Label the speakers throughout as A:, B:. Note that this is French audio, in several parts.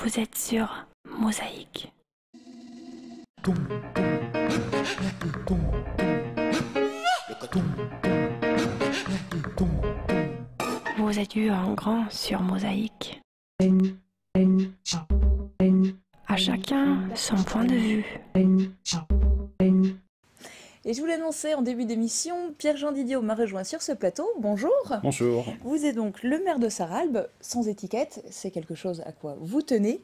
A: Vous êtes sur Mosaïque. Vous êtes eu en grand sur Mosaïque. À chacun son point de vue.
B: Et je vous l'annonçais en début d'émission, Pierre-Jean Didiot m'a rejoint sur ce plateau. Bonjour.
C: Bonjour.
B: Vous êtes donc le maire de Sarralbe, sans étiquette, c'est quelque chose à quoi vous tenez.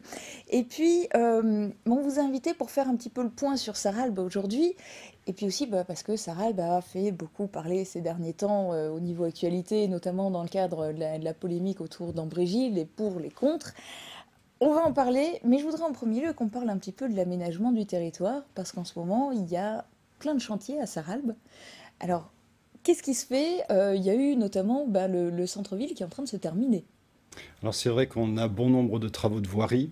B: Et puis, on vous a invité pour faire un petit peu le point sur Sarralbe aujourd'hui. Et puis aussi parce que Sarralbe a fait beaucoup parler ces derniers temps au niveau actualité, notamment dans le cadre de la polémique autour d'Ambrégis, les pour, les contre. On va en parler, mais je voudrais en premier lieu qu'on parle un petit peu de l'aménagement du territoire, parce qu'en ce moment, il y a plein de chantiers à Sarralbe. Alors, qu'est-ce qui se fait? Il y a eu notamment le centre-ville qui est en train de se terminer.
C: Alors c'est vrai qu'on a bon nombre de travaux de voirie,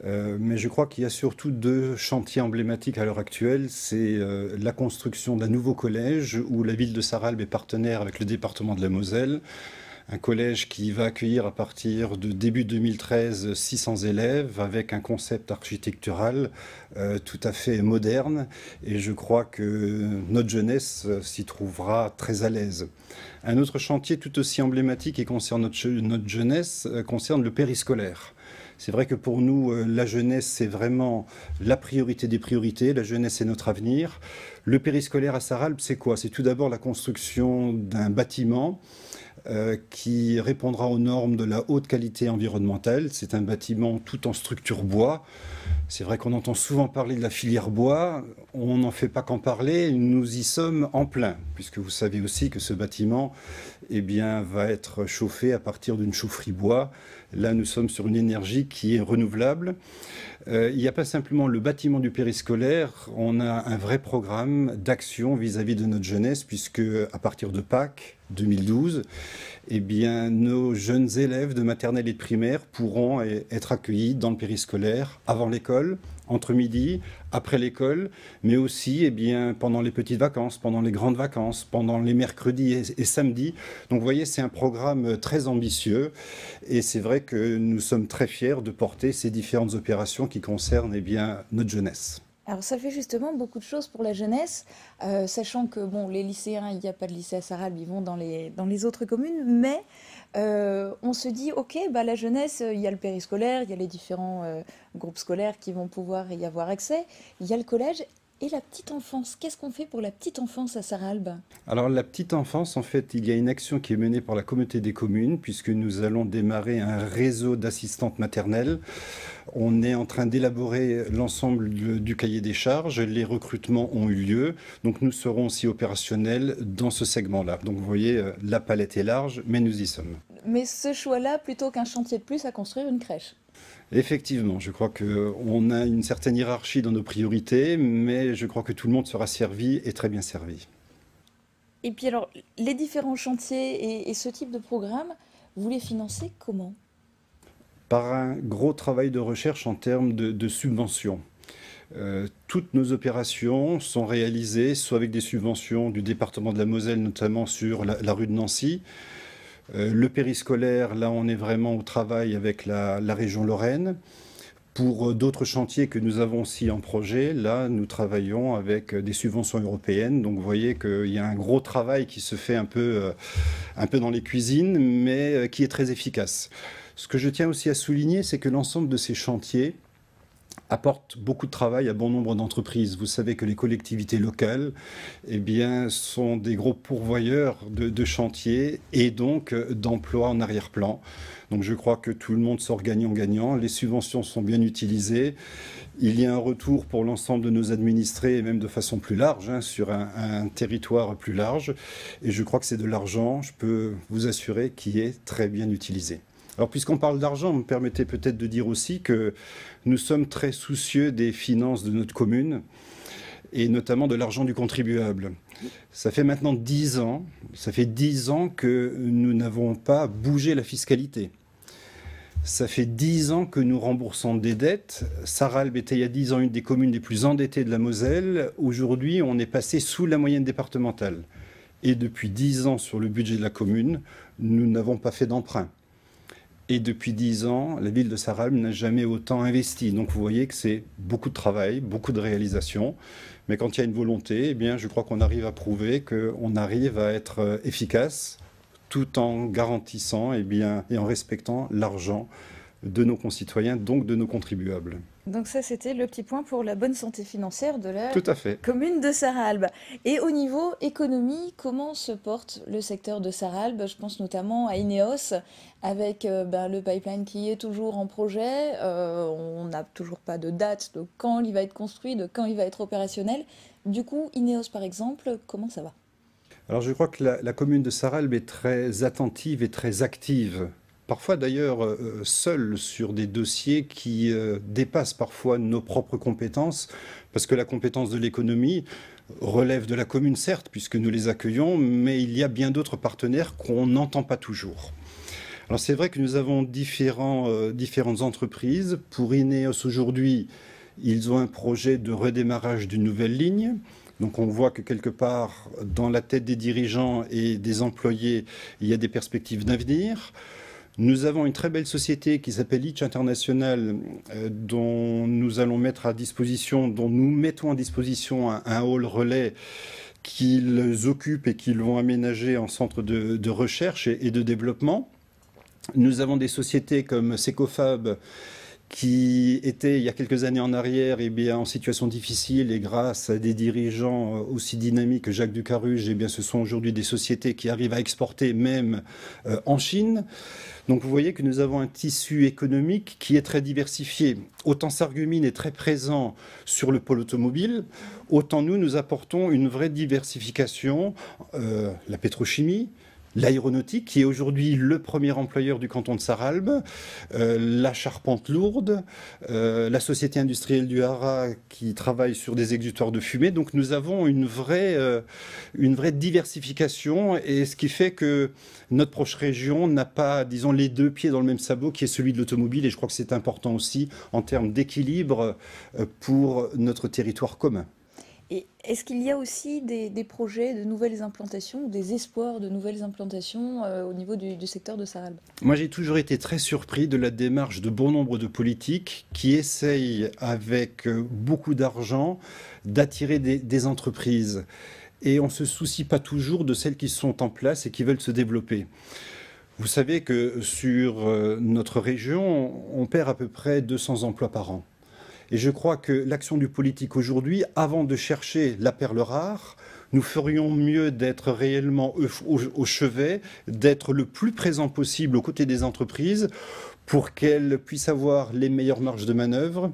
C: mais je crois qu'il y a surtout deux chantiers emblématiques à l'heure actuelle. C'est la construction d'un nouveau collège où la ville de Sarralbe est partenaire avec le département de la Moselle. Un collège qui va accueillir à partir de début 2013 600 élèves avec un concept architectural tout à fait moderne. Et je crois que notre jeunesse s'y trouvera très à l'aise. Un autre chantier tout aussi emblématique et concerne notre jeunesse concerne le périscolaire. C'est vrai que pour nous, la jeunesse, c'est vraiment la priorité des priorités. La jeunesse, c'est notre avenir. Le périscolaire à Sarralbe, c'est quoi? C'est tout d'abord la construction d'un bâtiment qui répondra aux normes de la haute qualité environnementale. C'est un bâtiment tout en structure bois. C'est vrai qu'on entend souvent parler de la filière bois. On n'en fait pas qu'en parler. Nous y sommes en plein, puisque vous savez aussi que ce bâtiment va être chauffé à partir d'une chaufferie bois. Là, nous sommes sur une énergie qui est renouvelable. Il n'y a pas simplement le bâtiment du périscolaire, on a un vrai programme d'action vis-à-vis de notre jeunesse, puisque à partir de Pâques 2012, nos jeunes élèves de maternelle et de primaire pourront être accueillis dans le périscolaire avant l'école, entre midi, après l'école, mais aussi pendant les petites vacances, pendant les grandes vacances, pendant les mercredis et samedis. Donc vous voyez, c'est un programme très ambitieux et c'est vrai que nous sommes très fiers de porter ces différentes opérations qui concernent notre jeunesse.
B: Alors ça fait justement beaucoup de choses pour la jeunesse, sachant que les lycéens, il n'y a pas de lycée à Sarralbe, ils vont dans les autres communes, mais on se dit, ok, la jeunesse, il y a le périscolaire, il y a les différents groupes scolaires qui vont pouvoir y avoir accès, il y a le collège et la petite enfance. Qu'est-ce qu'on fait pour la petite enfance à Sarralbe?
C: Alors la petite enfance, en fait, il y a une action qui est menée par la communauté des communes, puisque nous allons démarrer un réseau d'assistantes maternelles. On est en train d'élaborer l'ensemble du cahier des charges. Les recrutements ont eu lieu. Donc nous serons aussi opérationnels dans ce segment-là. Donc vous voyez, la palette est large, mais nous y sommes.
B: Mais ce choix-là, plutôt qu'un chantier de plus à construire une crèche.
C: Effectivement, je crois qu'on a une certaine hiérarchie dans nos priorités, mais je crois que tout le monde sera servi et très bien servi.
B: Et puis alors, les différents chantiers et ce type de programme, vous les financez comment?
C: Par un gros travail de recherche en termes de subventions. Toutes nos opérations sont réalisées soit avec des subventions du département de la Moselle, notamment sur la rue de Nancy. Le périscolaire, là on est vraiment au travail avec la région Lorraine. Pour d'autres chantiers que nous avons aussi en projet, là nous travaillons avec des subventions européennes. Donc vous voyez qu'il y a un gros travail qui se fait un peu dans les cuisines, mais qui est très efficace. Ce que je tiens aussi à souligner, c'est que l'ensemble de ces chantiers apporte beaucoup de travail à bon nombre d'entreprises. Vous savez que les collectivités locales sont des gros pourvoyeurs de chantiers et donc d'emplois en arrière-plan. Donc je crois que tout le monde sort gagnant-gagnant. Les subventions sont bien utilisées. Il y a un retour pour l'ensemble de nos administrés et même de façon plus large, sur un territoire plus large. Et je crois que c'est de l'argent, je peux vous assurer, qui est très bien utilisé. Alors puisqu'on parle d'argent, me permettez peut-être de dire aussi que nous sommes très soucieux des finances de notre commune et notamment de l'argent du contribuable. Ça fait maintenant 10 ans, que nous n'avons pas bougé la fiscalité. Ça fait 10 ans que nous remboursons des dettes. Sarralbe était il y a 10 ans une des communes les plus endettées de la Moselle. Aujourd'hui, on est passé sous la moyenne départementale. Et depuis 10 ans sur le budget de la commune, nous n'avons pas fait d'emprunt. Et depuis 10 ans, la ville de Sarralbe n'a jamais autant investi. Donc vous voyez que c'est beaucoup de travail, beaucoup de réalisations. Mais quand il y a une volonté, eh bien, je crois qu'on arrive à prouver qu'on arrive à être efficace tout en garantissant et en respectant l'argent de nos concitoyens, donc de nos contribuables.
B: Donc ça, c'était le petit point pour la bonne santé financière de la
C: Tout à fait.
B: commune de Sarralbe. Et au niveau économie, comment se porte le secteur de Sarralbe? Je pense notamment à Ineos, avec le pipeline qui est toujours en projet. On n'a toujours pas de date de quand il va être construit, de quand il va être opérationnel. Du coup, Ineos, par exemple, comment ça va?
C: Alors je crois que la commune de Sarralbe est très attentive et très active. Parfois d'ailleurs seule sur des dossiers qui dépassent parfois nos propres compétences, parce que la compétence de l'économie relève de la commune certes, puisque nous les accueillons, mais il y a bien d'autres partenaires qu'on n'entend pas toujours. Alors c'est vrai que nous avons différentes entreprises. Pour Ineos aujourd'hui, ils ont un projet de redémarrage d'une nouvelle ligne. Donc on voit que quelque part, dans la tête des dirigeants et des employés, il y a des perspectives d'avenir. Nous avons une très belle société qui s'appelle Itch International, dont nous mettons à disposition un hall relais qu'ils occupent et qu'ils vont aménager en centre de recherche et de développement. Nous avons des sociétés comme Secofab, qui étaient il y a quelques années en arrière en situation difficile, et grâce à des dirigeants aussi dynamiques que Jacques Ducarruge, ce sont aujourd'hui des sociétés qui arrivent à exporter même en Chine. Donc vous voyez que nous avons un tissu économique qui est très diversifié. Autant Sarreguemines est très présent sur le pôle automobile, autant nous apportons une vraie diversification, la pétrochimie, l'aéronautique, qui est aujourd'hui le premier employeur du canton de Sarralbe, la charpente lourde, la société industrielle du Haras qui travaille sur des exutoires de fumée. Donc nous avons une vraie diversification, et ce qui fait que notre proche région n'a pas, disons, les deux pieds dans le même sabot, qui est celui de l'automobile. Et je crois que c'est important aussi en termes d'équilibre pour notre territoire commun.
B: Et est-ce qu'il y a aussi des projets de nouvelles implantations, des espoirs de nouvelles implantations au niveau du secteur de Sarralbe?
C: Moi, j'ai toujours été très surpris de la démarche de bon nombre de politiques qui essayent, avec beaucoup d'argent, d'attirer des entreprises. Et on ne se soucie pas toujours de celles qui sont en place et qui veulent se développer. Vous savez que sur notre région, on perd à peu près 200 emplois par an. Et je crois que l'action du politique aujourd'hui, avant de chercher la perle rare, nous ferions mieux d'être réellement au chevet, d'être le plus présent possible aux côtés des entreprises pour qu'elles puissent avoir les meilleures marges de manœuvre,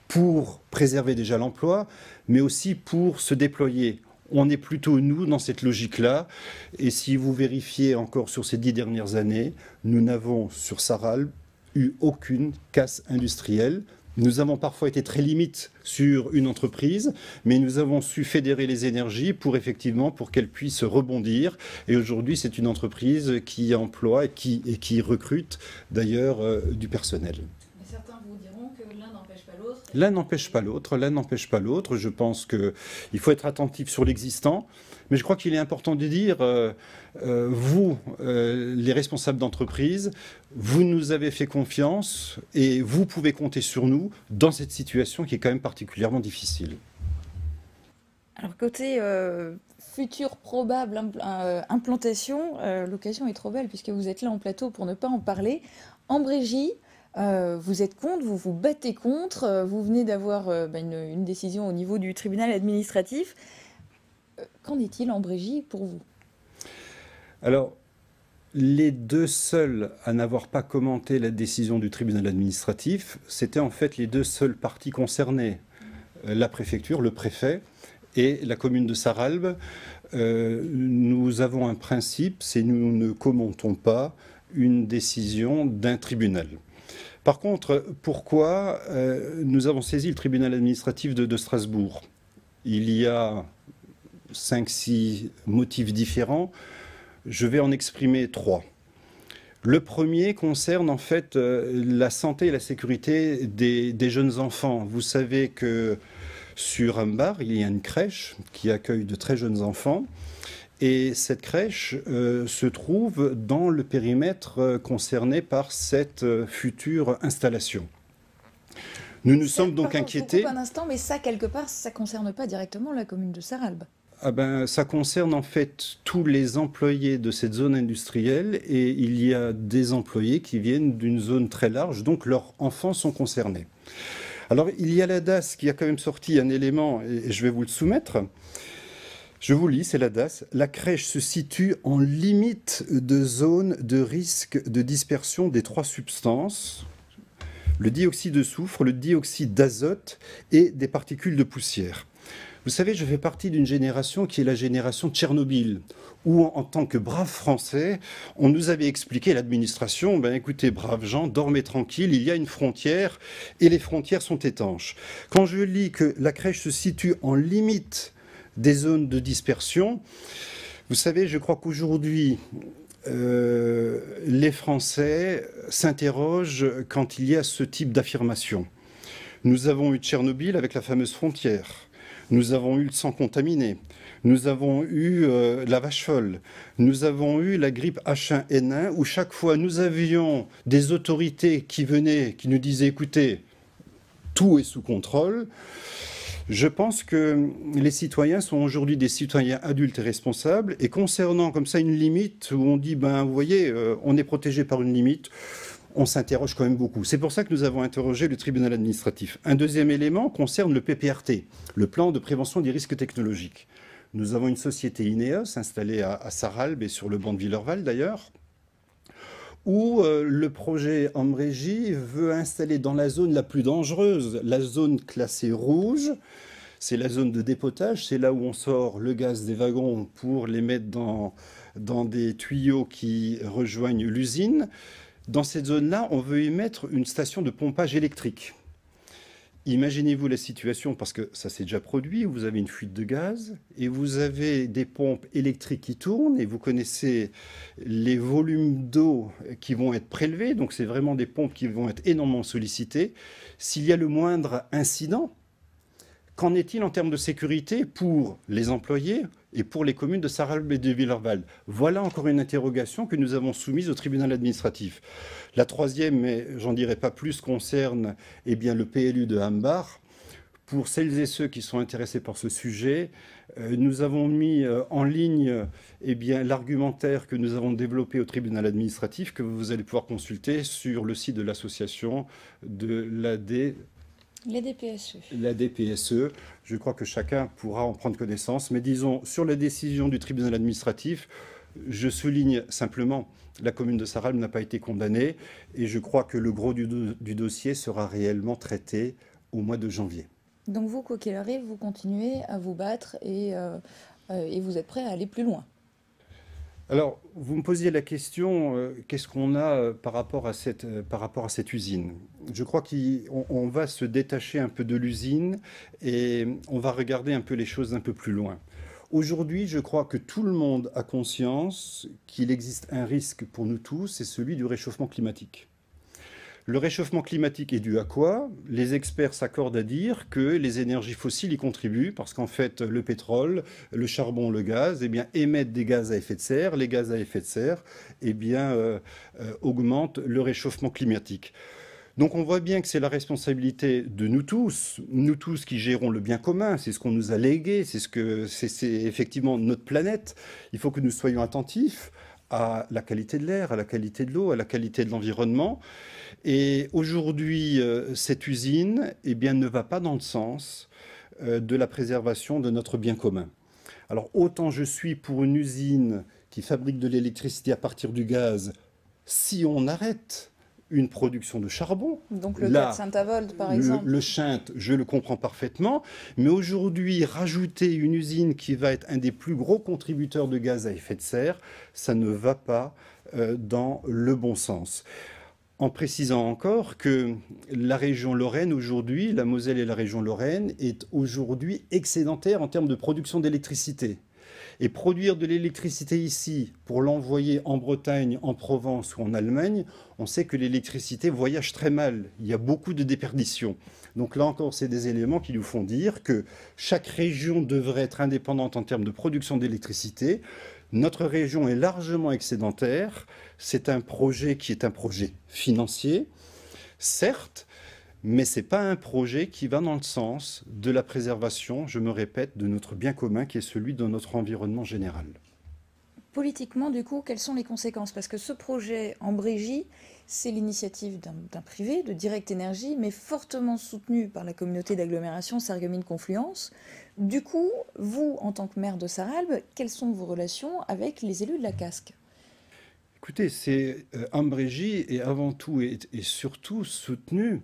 C: pour préserver déjà l'emploi, mais aussi pour se déployer. On est plutôt, nous, dans cette logique-là. Et si vous vérifiez encore sur ces 10 dernières années, nous n'avons sur Sarralbe eu aucune casse industrielle. Nous avons parfois été très limites sur une entreprise, mais nous avons su fédérer les énergies pour qu'elle puisse rebondir. Et aujourd'hui, c'est une entreprise qui emploie et qui recrute d'ailleurs du personnel.
B: Mais certains vous diront que l'un n'empêche pas l'autre.
C: L'un n'empêche pas l'autre. Je pense qu'il faut être attentif sur l'existant. Mais je crois qu'il est important de dire, vous, les responsables d'entreprise, vous nous avez fait confiance et vous pouvez compter sur nous dans cette situation qui est quand même particulièrement difficile.
B: Alors côté future probable implantation, l'occasion est trop belle puisque vous êtes là en plateau pour ne pas en parler. En Brégie, vous êtes contre, vous vous battez contre, vous venez d'avoir une décision au niveau du tribunal administratif. Qu'en est-il en Brégie pour vous?
C: Alors, les deux seuls à n'avoir pas commenté la décision du tribunal administratif, c'était en fait les deux seules parties concernées, la préfecture, le préfet et la commune de Sarralbe. Nous avons un principe, c'est nous ne commentons pas une décision d'un tribunal. Par contre, pourquoi nous avons saisi le tribunal administratif de Strasbourg? Il y a 5-6 motifs différents. Je vais en exprimer 3. Le premier concerne en fait la santé et la sécurité des jeunes enfants. Vous savez que sur Humbar, il y a une crèche qui accueille de très jeunes enfants. Et cette crèche se trouve dans le périmètre concerné par cette future installation. Nous nous sommes donc inquiétés.
B: Je vous coupe un instant, mais ça, quelque part, ça ne concerne pas directement la commune de Sarralbe.
C: Ah ben, ça concerne en fait tous les employés de cette zone industrielle et il y a des employés qui viennent d'une zone très large, donc leurs enfants sont concernés. Alors il y a la DAS qui a quand même sorti un élément et je vais vous le soumettre. Je vous lis, c'est la DAS. La crèche se situe en limite de zone de risque de dispersion des 3 substances, le dioxyde de soufre, le dioxyde d'azote et des particules de poussière. Vous savez, je fais partie d'une génération qui est la génération de Tchernobyl, où en tant que braves Français, on nous avait expliqué, l'administration, ben écoutez, braves gens, dormez tranquille, il y a une frontière et les frontières sont étanches. Quand je lis que la crèche se situe en limite des zones de dispersion, vous savez, je crois qu'aujourd'hui, les Français s'interrogent quand il y a ce type d'affirmation. Nous avons eu Tchernobyl avec la fameuse frontière. Nous avons eu le sang contaminé, nous avons eu la vache folle, nous avons eu la grippe H1N1 où chaque fois nous avions des autorités qui venaient, qui nous disaient écoutez, tout est sous contrôle. Je pense que les citoyens sont aujourd'hui des citoyens adultes et responsables et concernant comme ça une limite où on dit ben vous voyez on est protégé par une limite. On s'interroge quand même beaucoup. C'est pour ça que nous avons interrogé le tribunal administratif. Un deuxième élément concerne le PPRT, le plan de prévention des risques technologiques. Nous avons une société INEOS installée à Sarralbe et sur le banc de Villerval d'ailleurs, où le projet Ambrégy veut installer dans la zone la plus dangereuse, la zone classée rouge. C'est la zone de dépotage, c'est là où on sort le gaz des wagons pour les mettre dans des tuyaux qui rejoignent l'usine. Dans cette zone-là, on veut y mettre une station de pompage électrique. Imaginez-vous la situation, parce que ça s'est déjà produit, vous avez une fuite de gaz et vous avez des pompes électriques qui tournent et vous connaissez les volumes d'eau qui vont être prélevés, donc c'est vraiment des pompes qui vont être énormément sollicitées. S'il y a le moindre incident, qu'en est-il en termes de sécurité pour les employés et pour les communes de Sarralbe et de Villerval? Voilà encore une interrogation que nous avons soumise au tribunal administratif. La troisième, mais j'en dirai pas plus, concerne le PLU de Hambar. Pour celles et ceux qui sont intéressés par ce sujet, nous avons mis en ligne l'argumentaire que nous avons développé au tribunal administratif que vous allez pouvoir consulter sur le site de l'association de la DPSE. Je crois que chacun pourra en prendre connaissance. Mais disons, sur la décision du tribunal administratif, je souligne simplement la commune de Sarralbe n'a pas été condamnée et je crois que le gros du dossier sera réellement traité au mois de janvier.
B: Donc vous, quoi qu'il arrive, vous continuez à vous battre et vous êtes prêt à aller plus loin.
C: Alors, vous me posiez la question, qu'est-ce qu'on a par rapport à cette usine? Je crois qu'on va se détacher un peu de l'usine et on va regarder un peu les choses un peu plus loin. Aujourd'hui, je crois que tout le monde a conscience qu'il existe un risque pour nous tous, c'est celui du réchauffement climatique. Le réchauffement climatique est dû à quoi? Les experts s'accordent à dire que les énergies fossiles y contribuent parce qu'en fait, le pétrole, le charbon, le gaz, émettent des gaz à effet de serre. Les gaz à effet de serre, augmentent le réchauffement climatique. Donc on voit bien que c'est la responsabilité de nous tous qui gérons le bien commun, c'est ce qu'on nous a légué, c'est effectivement notre planète. Il faut que nous soyons attentifs à la qualité de l'air, à la qualité de l'eau, à la qualité de l'environnement. Et aujourd'hui, cette usine ne va pas dans le sens de la préservation de notre bien commun. Alors autant je suis pour une usine qui fabrique de l'électricité à partir du gaz, si on arrête une production de charbon.
B: Donc le cas de Saint-Avold, par exemple.
C: Le Chinte, je le comprends parfaitement. Mais aujourd'hui, rajouter une usine qui va être un des plus gros contributeurs de gaz à effet de serre, ça ne va pas dans le bon sens. En précisant encore que la région Lorraine aujourd'hui, la Moselle et la région Lorraine, est aujourd'hui excédentaire en termes de production d'électricité. Et produire de l'électricité ici pour l'envoyer en Bretagne, en Provence ou en Allemagne, on sait que l'électricité voyage très mal. Il y a beaucoup de déperditions. Donc là encore, c'est des éléments qui nous font dire que chaque région devrait être indépendante en termes de production d'électricité. Notre région est largement excédentaire. C'est un projet qui est un projet financier, certes, mais ce n'est pas un projet qui va dans le sens de la préservation, je me répète, de notre bien commun qui est celui de notre environnement général.
B: Politiquement, du coup, quelles sont les conséquences? Parce que ce projet en Brégie, c'est l'initiative d'un privé, de Direct Énergie, mais fortement soutenu par la communauté d'agglomération Sarreguemines-Confluence. Du coup, vous, en tant que maire de Sarralbe, quelles sont vos relations avec les élus de la Casque?
C: Écoutez, Ambrégie est avant tout et surtout soutenu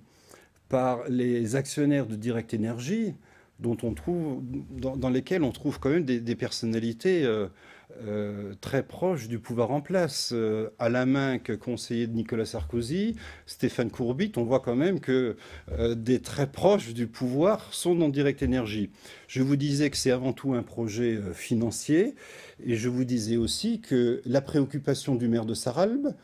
C: par les actionnaires de Direct Énergie, dans lesquels on trouve quand même des personnalités très proches du pouvoir en place. Alain Minc, conseiller de Nicolas Sarkozy, Stéphane Courbit, on voit quand même que des très proches du pouvoir sont dans Direct Énergie. Je vous disais que c'est avant tout un projet financier, et je vous disais aussi que la préoccupation du maire de Sarralbe,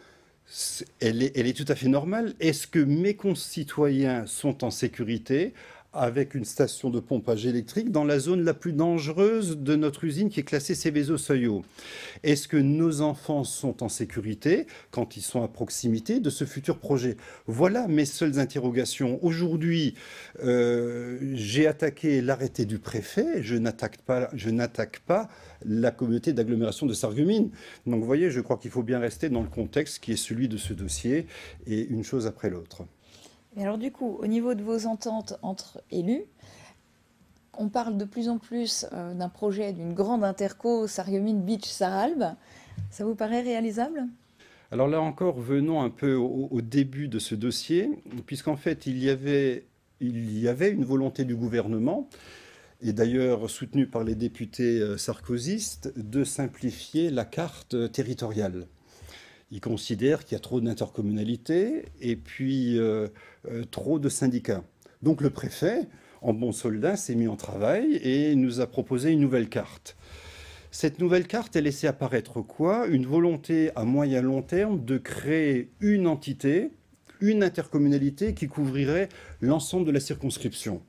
C: elle est tout à fait normale. Est-ce que mes concitoyens sont en sécurité avec une station de pompage électrique dans la zone la plus dangereuse de notre usine qui est classée Seveso-Seuil? Est-ce que nos enfants sont en sécurité quand ils sont à proximité de ce futur projet? Voilà mes seules interrogations. Aujourd'hui, j'ai attaqué l'arrêté du préfet, je n'attaque pas la communauté d'agglomération de Sarreguemines. Donc vous voyez, je crois qu'il faut bien rester dans le contexte qui est celui de ce dossier, et une chose après l'autre.
B: Et alors du coup, au niveau de vos ententes entre élus, on parle de plus en plus d'un projet d'une grande interco Sarreguemines Beach Sarralbe. Ça vous paraît réalisable?
C: Alors là encore, venons un peu au début de ce dossier, puisqu'en fait, il y avait une volonté du gouvernement, et d'ailleurs soutenue par les députés sarkozystes, de simplifier la carte territoriale. Ils considèrent qu'il y a trop d'intercommunalités et puis trop de syndicats. Donc le préfet, en bon soldat, s'est mis en travail et nous a proposé une nouvelle carte. Cette nouvelle carte, elle laissait apparaître quoi? Une volonté à moyen long terme de créer une entité, une intercommunalité qui couvrirait l'ensemble de la circonscription.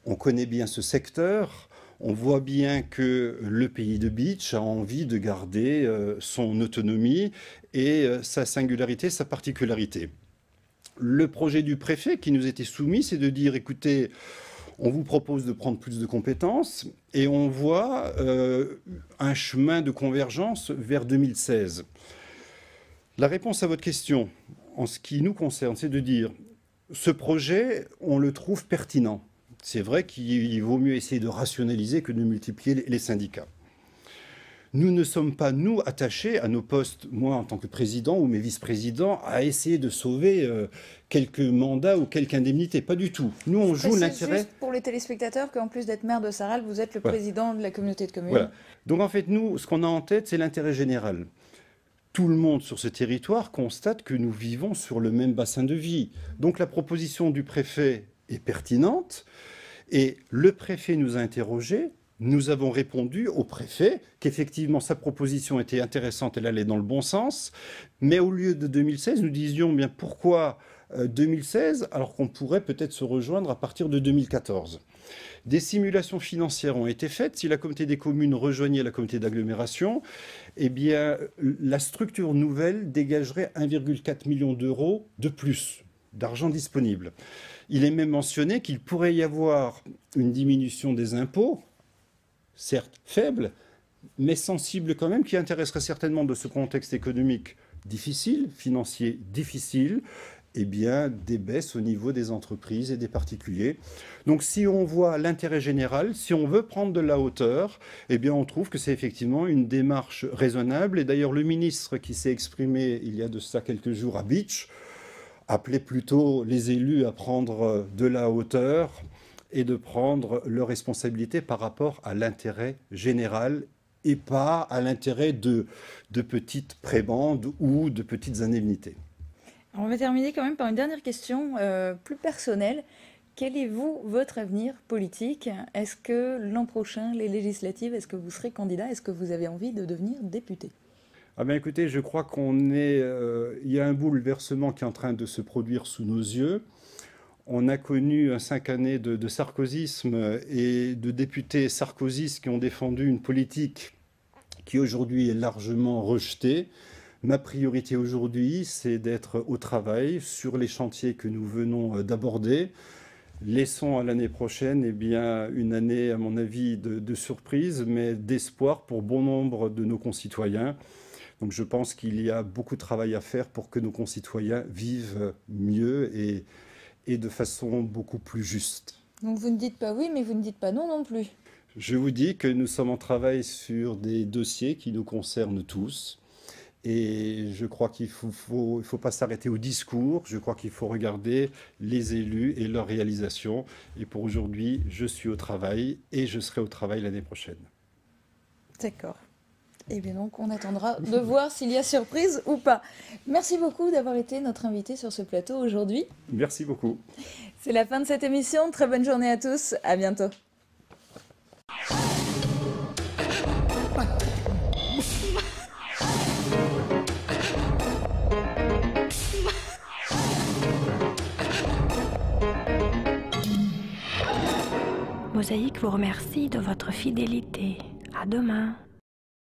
C: On connaît bien ce secteur. On voit bien que le pays de Beach a envie de garder son autonomie et sa singularité, sa particularité. Le projet du préfet qui nous était soumis, c'est de dire, écoutez, on vous propose de prendre plus de compétences et on voit un chemin de convergence vers 2016. La réponse à votre question, en ce qui nous concerne, c'est de dire, ce projet, on le trouve pertinent. C'est vrai qu'il vaut mieux essayer de rationaliser que de multiplier les syndicats. Nous ne sommes pas, nous, attachés à nos postes, moi en tant que président ou mes vice-présidents, à essayer de sauver quelques mandats ou quelques indemnités. Pas du tout. Nous, on joue l'intérêt...
B: juste pour les téléspectateurs qu'en plus d'être maire de Sarralbe, vous êtes le président de la communauté de communes.
C: Voilà. Donc en fait, nous, ce qu'on a en tête, c'est l'intérêt général. Tout le monde sur ce territoire constate que nous vivons sur le même bassin de vie. Donc la proposition du préfet est pertinente. Et le préfet nous a interrogés, nous avons répondu au préfet qu'effectivement sa proposition était intéressante, elle allait dans le bon sens, mais au lieu de 2016, nous disions bien pourquoi 2016 alors qu'on pourrait peut-être se rejoindre à partir de 2014. Des simulations financières ont été faites. Si la communauté des communes rejoignait la communauté d'agglomération, eh bien la structure nouvelle dégagerait 1,4 million d'euros de plus d'argent disponible. Il est même mentionné qu'il pourrait y avoir une diminution des impôts, certes faible, mais sensible quand même, qui intéresserait certainement de ce contexte économique difficile, financier difficile, eh bien des baisses au niveau des entreprises et des particuliers. Donc si on voit l'intérêt général, si on veut prendre de la hauteur, eh bien on trouve que c'est effectivement une démarche raisonnable. Et d'ailleurs le ministre qui s'est exprimé il y a de ça quelques jours à Beach, appelait plutôt les élus à prendre de la hauteur et de prendre leurs responsabilités par rapport à l'intérêt général et pas à l'intérêt de petites prébendes ou de petites indemnités.
B: On va terminer quand même par une dernière question plus personnelle. Quel est, vous, votre avenir politique? Est-ce que l'an prochain, les législatives, est-ce que vous serez candidat? Est-ce que vous avez envie de devenir député?
C: Ah ben écoutez, je crois il y a un bouleversement qui est en train de se produire sous nos yeux. On a connu 5 années de sarkozysme et de députés sarkozystes qui ont défendu une politique qui aujourd'hui est largement rejetée. Ma priorité aujourd'hui, c'est d'être au travail sur les chantiers que nous venons d'aborder. Laissons à l'année prochaine une année, à mon avis, de surprise, mais d'espoir pour bon nombre de nos concitoyens. Donc je pense qu'il y a beaucoup de travail à faire pour que nos concitoyens vivent mieux et de façon beaucoup plus juste.
B: Donc vous ne dites pas oui, mais vous ne dites pas non non plus.
C: Je vous dis que nous sommes en travail sur des dossiers qui nous concernent tous. Et je crois qu'il ne faut pas s'arrêter au discours, je crois qu'il faut regarder les élus et leurs réalisations. Et pour aujourd'hui, je suis au travail et je serai au travail l'année prochaine.
B: D'accord. Et bien donc, on attendra de voir s'il y a surprise ou pas. Merci beaucoup d'avoir été notre invité sur ce plateau aujourd'hui.
C: Merci beaucoup.
B: C'est la fin de cette émission. Très bonne journée à tous. À bientôt.
A: Mosaïque vous remercie de votre fidélité. À demain.